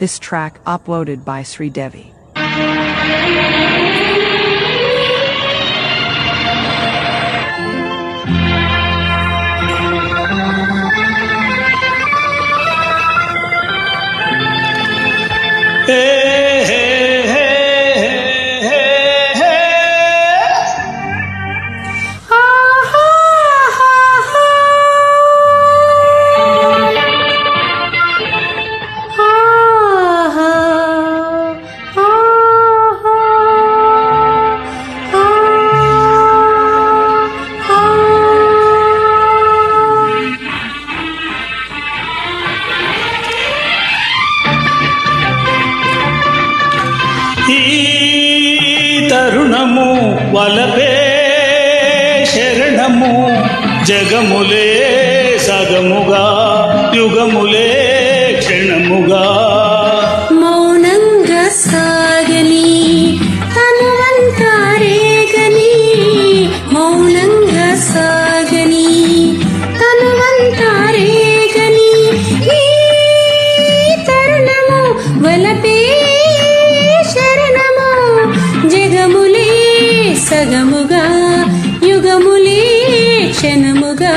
This track uploaded by Sri Devi. తరుణము వలపే శరణము జగములే సగముగా యుగములే క్షణముగా మౌనంగా సాగని తనువంతా రేగని మౌనంగా సాగని తనువంతా రేగని ఈ తరుణము వలపే శరణము జగములే సగముగా యుగములే క్షణముగా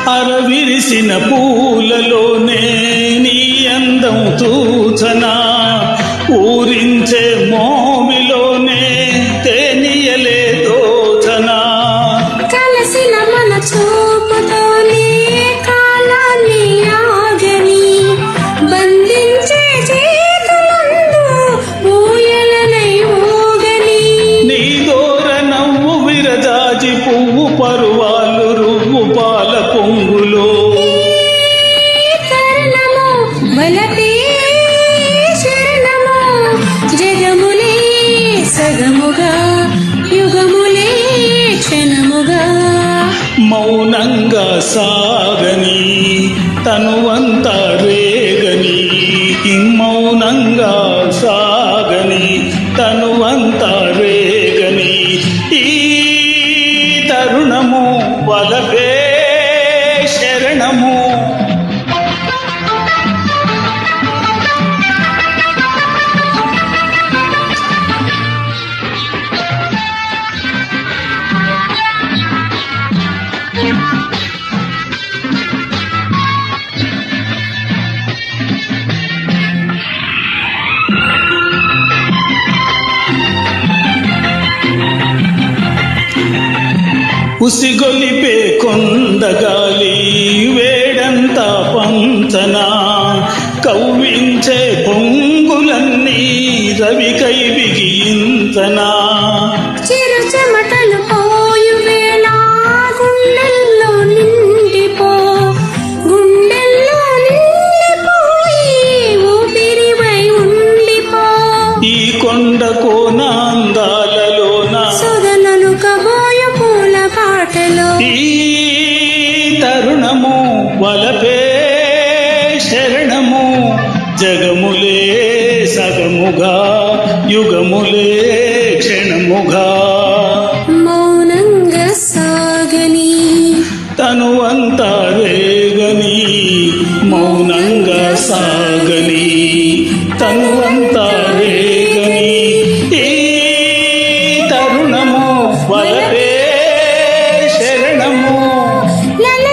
అరవిరిసిన పూలలోనే నీ అందం తూచనా ఊరించే మోమిలోనే తేనియలే దోచనా కలసిన మన చూపుతోనే కాలాన్ని ఆగని బంధించే చేతులందు ఊయలనై ఊగని నీ దూర నవ్వు విరజాజి పువ్వు పరువాలు రువ్వు పాల పొంగులో తరుణము వలపే శరణము జగములే సగముగా యుగములే క్షణముగా మౌనంగా సాగని తనువంతా రేగని మౌనంగా సాగని తనువంతా రేగని ఈ తరుణము వలపే శరణము ఉసిగొలిపే కొండగాలి వేడంతా పంచనా కవ్వించే పొంగులన్నీ రవికై బిగించనా చిరు చెమటలు పోయు వేళ గుండెల్లో నిండిపో గుండెల్లో నిండిపోయి ఊపిరివై ఉండిపో ఈ కొండ కోనాందాలలోన సొదలను కబోయు పూల పాటలో ఈ తరుణము వలపే శరణము జగములే సగముగా యుగములే క్షణముగా మౌనంగా సాగని తనువంతా రేగని మౌనంగా సాగని తనువంతా రేగని ఈ తరుణము వలపే శరణము లల